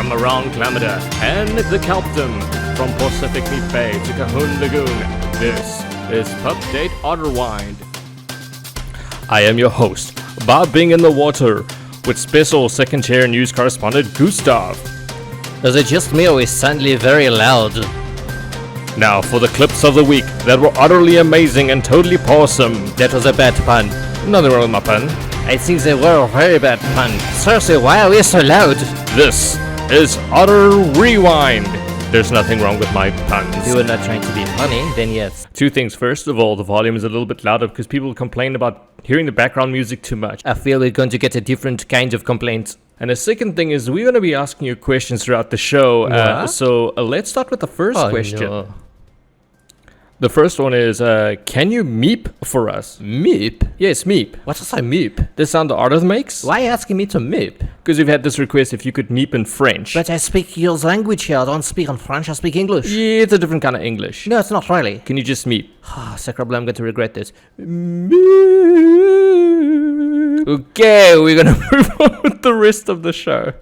from around Clamada and the Kelpton from Pacific Meat Bay to Cahoon Lagoon. This is PUPDATE Otterwind. I am your host, bobbing in the water, with special second-chair news correspondent Gustav. Is it just me or is suddenly very loud? Now for the clips of the week that were utterly amazing and totally awesome. That was a bad pun. Nothing wrong with my pun. I think they were a very bad pun. Seriously, why are we so loud? This is Otter Rewind. There's nothing wrong with my puns. If you were not trying to be funny, then yes. Two things. First of all, the volume is a little bit louder because people complain about hearing the background music too much. I feel we're going to get a different kind of complaints. And the second thing is we're going to be asking you questions throughout the show. So let's start with the first question. No. The first one is, can you meep for us? Meep? Yes, meep. What is a meep? The sound the artist makes? Why are you asking me to meep? Because we've had this request if you could meep in French. But I speak your language here. I don't speak in French, I speak English. Yeah, it's a different kind of English. No, it's not really. Can you just meep? Sacrable, I'm going to regret this. Okay, we're going to move on with the rest of the show.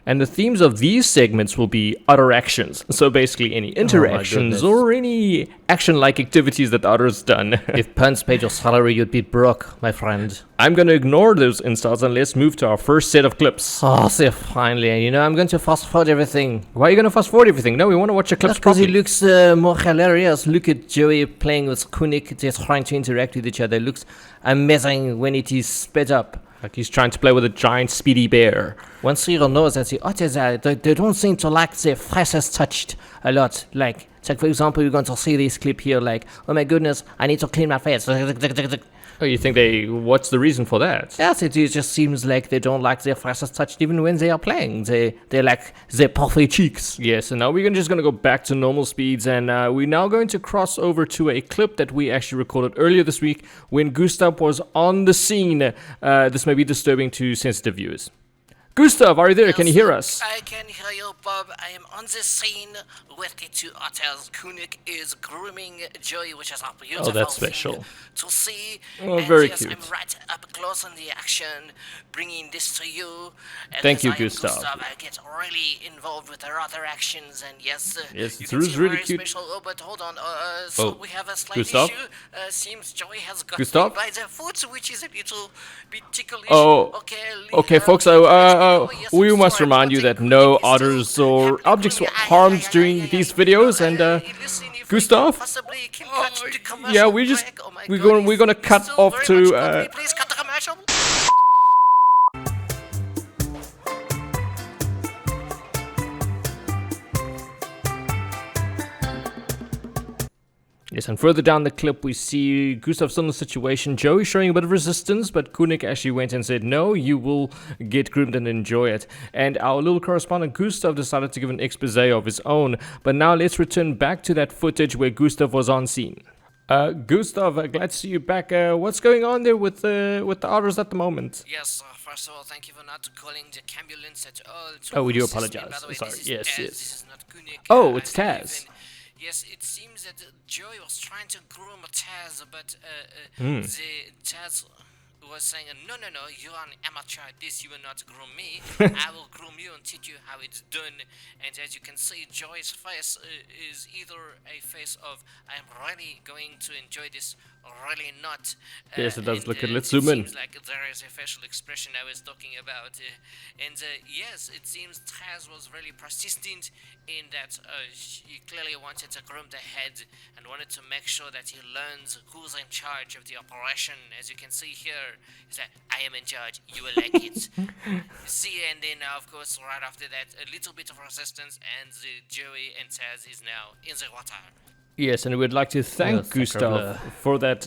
And the themes of these segments will be other actions. So basically any interactions or any action-like activities that others done. If puns paid your salary, you'd be broke, my friend. I'm going to ignore those installs and let's move to our first set of clips. So finally, I'm going to fast forward everything. Why are you going to fast forward everything? No, we want to watch the clips because properly. it looks more hilarious. Look at Joey playing with Kunik. They're trying to interact with each other. It looks amazing when it is sped up. Like he's trying to play with a giant speedy bear. One zero knows that the otters they don't seem to like their faces touched a lot. Like for example, you're going to see this clip here. Like, oh my goodness, I need to clean my face. Oh, you think what's the reason for that? Yes, it just seems like they don't like their faces touched even when they are playing. They like their puffy cheeks. Yes, and now we're just going to go back to normal speeds, and we're now going to cross over to a clip that we actually recorded earlier this week when Gustav was on the scene. This may be disturbing to sensitive viewers. Gustav, are you there? Yes, can you hear us? I can hear you, Bob. I am on the scene with the two otters. Kunik is grooming Joey, which is a beautiful that's thing special. to see. Oh, and very yes, cute. I'm right up close on the action, bringing this to you. And Thank as you, I am Gustav. I get really involved with their other actions, and yes, Yes, you it's can see really very cute. special. Oh, but hold on. Oh, we have a slight Gustav? issue. Seems Joey has got Gustav? me by the foot, which is a little bit ticklish. Oh, okay, folks. We must remind you that no otters or objects were harmed during these videos, and Gustav? Yeah, we're gonna cut off to. Please cut the commercial. Yes, and further down the clip, we see Gustav still in the situation. Joey showing a bit of resistance, but Kunik actually went and said, no, you will get groomed and enjoy it. And our little correspondent, Gustav, decided to give an expose of his own. But now let's return back to that footage where Gustav was on scene. Gustav, glad to see you back. What's going on there with the otters at the moment? Yes, first of all, thank you for not calling the ambulance at all. Oh, we do Assist me. apologize. By the way, Sorry. this is Yes, Taz, yes. This is not Kunik. Oh, it's I believe Taz. Yes, it seems that Joey was trying to groom Taz, but the Taz was saying, no, you are an amateur at this, you will not groom me. I will groom you and teach you how it's done. And as you can see, Joey's face is either a face of, I am really going to enjoy this, or really not. Yes, it does look good. Let's it zoom in. seems like there is a facial expression I was talking about. Yes, it seems Taz was really persistent in that he clearly wanted to groom the head and wanted to make sure that he learns who's in charge of the operation. As you can see here, he said, I am in charge, you will like it. See, and then of course right after that, a little bit of resistance, and the Joey and Taz is now in the water. Yes, and we'd like to thank Gustav for that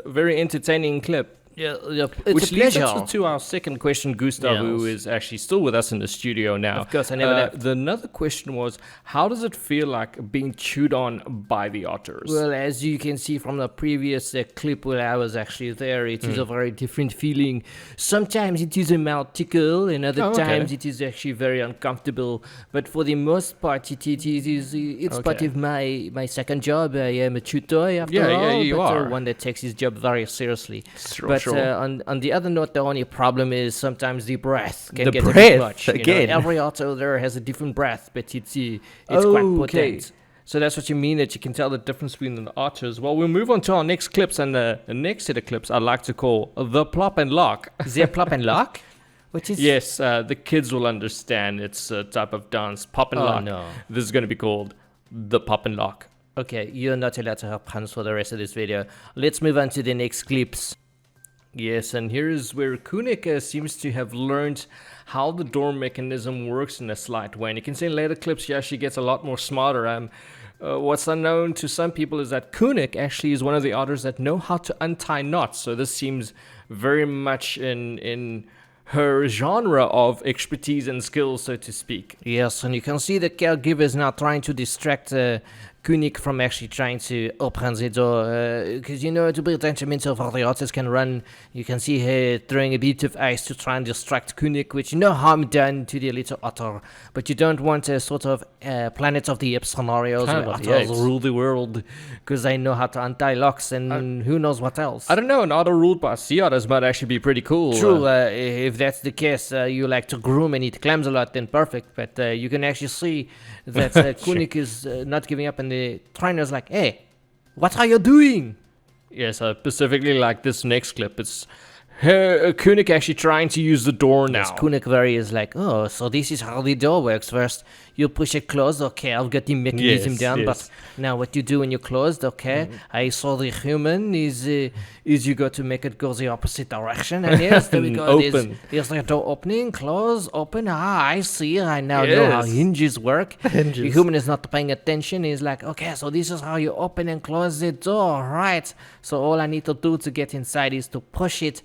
very entertaining clip. Yeah, it's Which a leads pleasure. us to our second question, Gustav, who is actually still with us in the studio now. Of course, I never left. The another question was, how does it feel like being chewed on by the otters? Well, as you can see from the previous clip where I was actually there, it is a very different feeling. Sometimes it is a mild tickle, and other times it is actually very uncomfortable. But for the most part, it's part of my second job. I am a tutor after all, you but are. one that takes his job very seriously. Sure. But sure. On the other note, the only problem is sometimes the breath can The get a breath, bit much. again. Every otter there has a different breath, but it's quite potent. So that's what you mean, that you can tell the difference between the otters. Well, we'll move on to our next clips, and the next set of clips I'd like to call the plop and lock. Is there plop and lock? What is? Yes, the kids will understand. It's a type of dance, pop and lock. No. This is going to be called the pop and lock. Okay, you're not allowed to have puns for the rest of this video. Let's move on to the next clips. Yes, and here is where Kunik seems to have learned how the door mechanism works in a slight way. And you can see in later clips he actually gets a lot more smarter. What's unknown to some people is that Kunik actually is one of the otters that know how to untie knots. So this seems very much in her genre of expertise and skills, so to speak. Yes, and you can see the caregiver is now trying to distract Kunik from actually trying to open the door. Because, to be detrimental for the otters can run. You can see her throwing a bit of ice to try and distract Kunik, which no harm done to the little otter. But you don't want a sort of Planet of the Apes scenarios where otters rule the world because they know how to untie locks and who knows what else. I don't know, an otter ruled by sea otters might actually be pretty cool. True, if that's the case, you like to groom and eat clams a lot, then perfect. But you can actually see that Kunik is not giving up, and the trainer's like, hey, what are you doing? Yes, specifically like this next clip. It's Kunik actually trying to use the door now. Yes, Kunik is like, oh, so this is how the door works. First, you push it closed, okay, I've got the mechanism down, but now what you do when you're closed, okay, I saw the human is you got to make it go the opposite direction, and yes, there we go, open. There's the door opening, close, open, I see, I now know how hinges work. The human is not paying attention, he's like, okay, so this is how you open and close the door, right, so all I need to do to get inside is to push it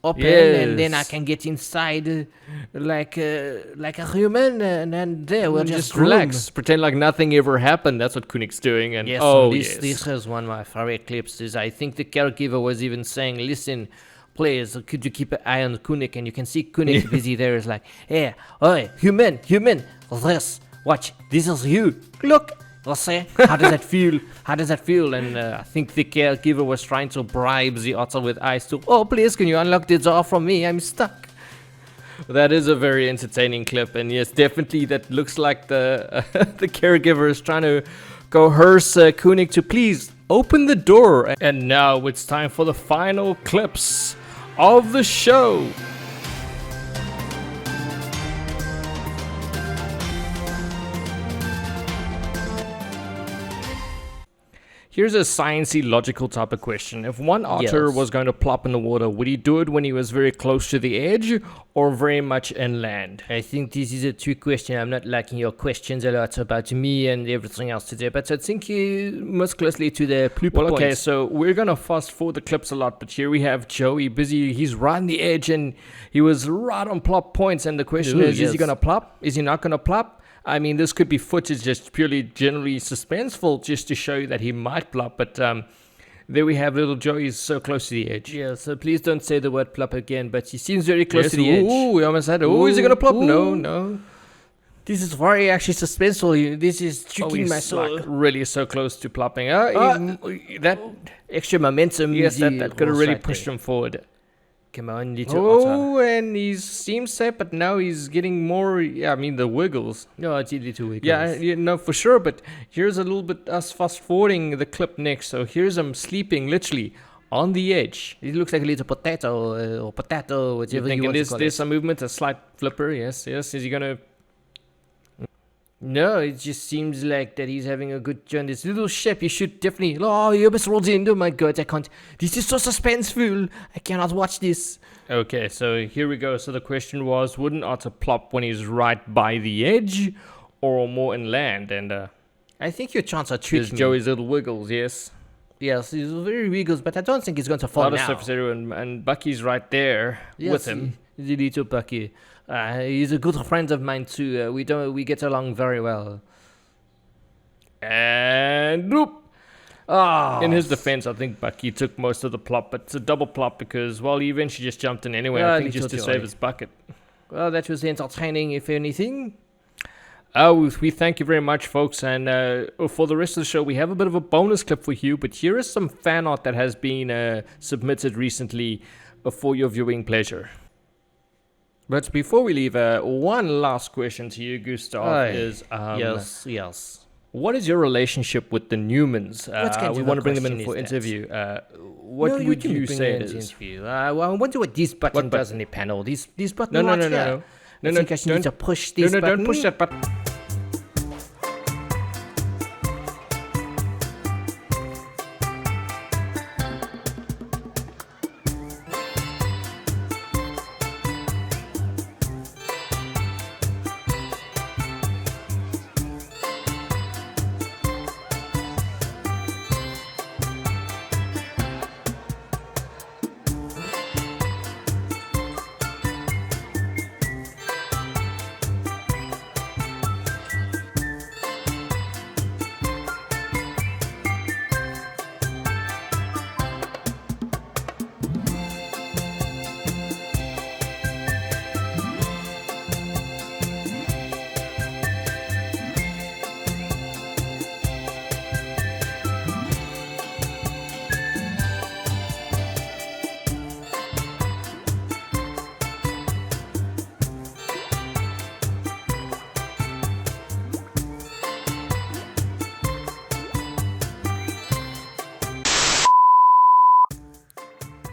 open, and then I can get inside like a human, and then there we'll just relax, pretend like nothing ever happened. That's what Kunik's doing. And this is one of my favorite clips. Is I think the caregiver was even saying, listen, please, could you keep an eye on Kunik? And you can see Kunik busy there. Is like, hey, oi, human, this, watch, this is you, look. Let's say, how does that feel? How does that feel? And I think the caregiver was trying to bribe the otter with ice to, oh, please, can you unlock the door from me? I'm stuck. That is a very entertaining clip. And yes, definitely that looks like the the caregiver is trying to coerce Kunik to please open the door. And now it's time for the final clips of the show. Here's a sciencey, logical type of question. If one otter was going to plop in the water, would he do it when he was very close to the edge or very much inland? I think this is a trick question. I'm not liking your questions a lot about me and everything else today, but I think most closely to the blooper points. Okay, so we're going to fast forward the clips a lot, but here we have Joey busy. He's right on the edge, and he was right on plop points, and the question is he going to plop? Is he not going to plop? I mean, this could be footage just purely generally suspenseful just to show you that he might plop, but there we have little Joey is so close to the edge. Yeah, so please don't say the word plop again, but he seems very close to the edge. Ooh, we almost had it. Ooh, is he going to plop? Ooh. No. This is very actually suspenseful. This is tricking my soul. Like really so close to plopping. That extra momentum. Yes, that could have really pushed him forward. Come on, little otter. And he seems safe, but now he's getting more, the wiggles. No, it's a little wiggles. Yeah, no, for sure, but here's a little bit us fast-forwarding the clip next. So here's him sleeping, literally, on the edge. It looks like a little potato, or potato, whatever you want to call it. There's some movement, a slight flipper, yes. Is he going to... No, it just seems like that he's having a good turn. This little ship, you should definitely... Oh, you almost rolled in. Oh my god, I can't... This is so suspenseful. I cannot watch this. Okay, so here we go. So the question was, would an otter plop when he's right by the edge or more inland? And I think your chance are tricky. There's Joey's little wiggles, yes. Yes, he's very wiggles, but I don't think he's going to fall now. Surface area, and Bucky's right there with him. The little Bucky. He's a good friend of mine too. We get along very well. And bloop. In his defense, I think Bucky took most of the plop, but it's a double plop because, he eventually just jumped in anyway. I think just to save his bucket. Well, that was entertaining, if anything. We thank you very much, folks. And for the rest of the show, we have a bit of a bonus clip for you. But here is some fan art that has been submitted recently for your viewing pleasure. But before we leave, one last question to you, Gustav, is yes. what is your relationship with the Newmans? We want to bring them in for interview. What would you say it is? I wonder what this button does on the panel. This button. No, I think I should need to push this button. Don't push that button.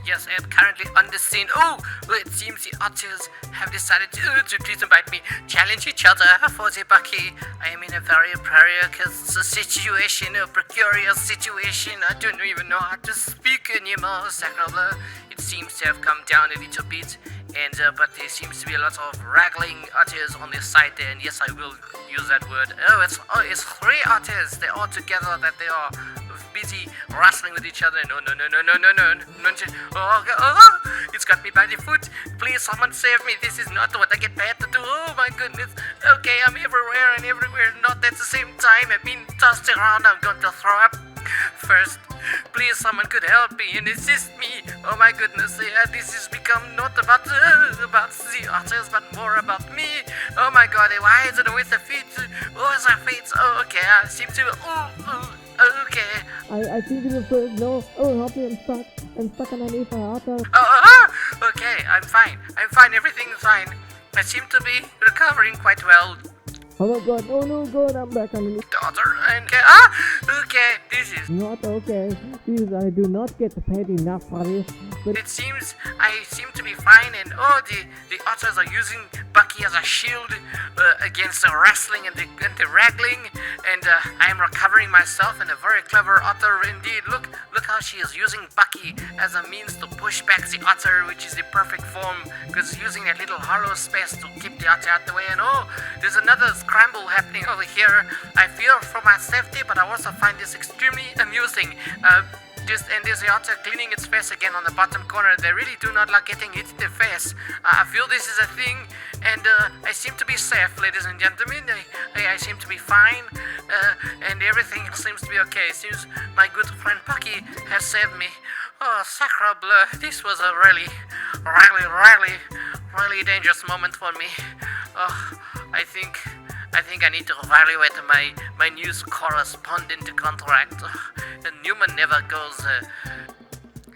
Yes, I am currently on the scene. Oh, well, it seems the otters have decided to please invite me, challenge each other for the bucky. I am in a very precarious situation, a precarious situation. I don't even know how to speak anymore, sacrable. It seems to have come down a little bit, and but there seems to be a lot of wrangling otters on this side there, and yes, I will use that word. It's 3 otters. They're all together, that they are busy wrestling with each other. No. Oh, it's got me by the foot. Please, someone save me. This is not what I get paid to do. Oh my goodness. Okay, I'm everywhere and everywhere, not at the same time. I've been tossed around. I'm going to throw up. First, please, someone could help me and assist me. Oh my goodness, this has become not about the otters, but more about me. Oh my god, why is it with the feet? Oh, it's our feet. Oh, okay, I seem to. Okay. I think it is no. Oh, help me! I'm stuck underneath an otter. Okay, I'm fine. Everything's fine. I seem to be recovering quite well. Oh my god! Oh no, god! I'm back underneath. Okay. This is not okay. Please, I do not get paid enough for this. But it seems I seem to be fine, and the otters are using Bucky as a shield against the wrestling and the wrangling, and I am recovering myself. And a very clever otter indeed. Look how she is using Bucky as a means to push back the otter, which is the perfect form, because using that little hollow space to keep the otter out the way. And there's another scramble happening over here. I fear for my safety, but I also find this extremely amusing. There's the otter cleaning its face again on the bottom corner. They really do not like getting hit in the face. I feel this is a thing, and I seem to be safe, ladies and gentlemen. I seem to be fine, and everything seems to be okay. It seems my good friend Pucky has saved me. Oh, sacre bleu, this was a really dangerous moment for me. I think I need to evaluate my news correspondent contract. Newman never goes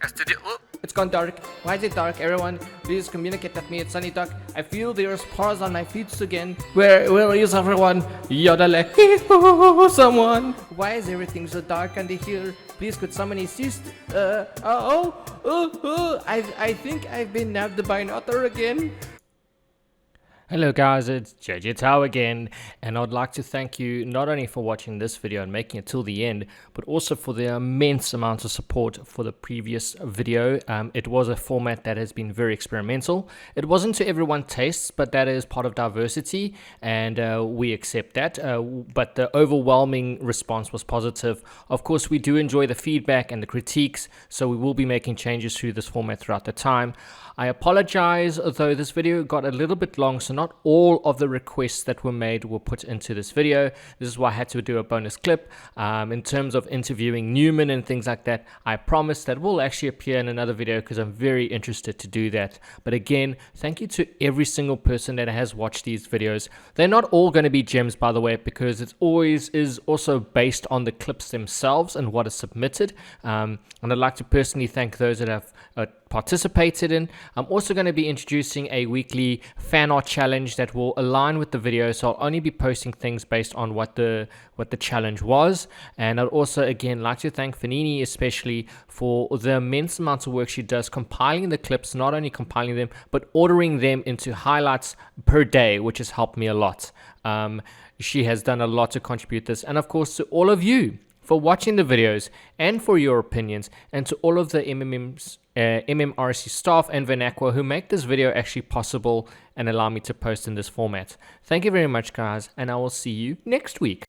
has to do. Oh. It's gone dark. Why is it dark? Everyone, please communicate with me. It's sunny dark. I feel there's paws on my feet again. Where is everyone? Yodele. Someone. Why is everything so dark under here? Please, could someone assist? I think I've been nabbed by an otter again. Hello guys, it's JJtao again, and I'd like to thank you not only for watching this video and making it till the end, but also for the immense amount of support for the previous video. It was a format that has been very experimental. It wasn't to everyone's tastes, but that is part of diversity, and we accept that. But the overwhelming response was positive. Of course, we do enjoy the feedback and the critiques, so we will be making changes to this format throughout the time. I apologize, though this video got a little bit long, so not all of the requests that were made were put into this video. This is why I had to do a bonus clip. In terms of interviewing Newman and things like that, I promise that will actually appear in another video because I'm very interested to do that. But again, thank you to every single person that has watched these videos. They're not all going to be gems, by the way, because it always is also based on the clips themselves and what is submitted. And I'd like to personally thank those that have participated in. I'm also going to be introducing a weekly fan art challenge that will align with the video, so I'll only be posting things based on what the challenge was. And I'd also again like to thank Fanini especially for the immense amount of work she does compiling the clips, not only compiling them but ordering them into highlights per day, which has helped me a lot. She has done a lot to contribute this, and of course to all of you for watching the videos and for your opinions, and to all of the MMRC staff and Vanaqua who make this video actually possible and allow me to post in this format. Thank you very much, guys, and I will see you next week.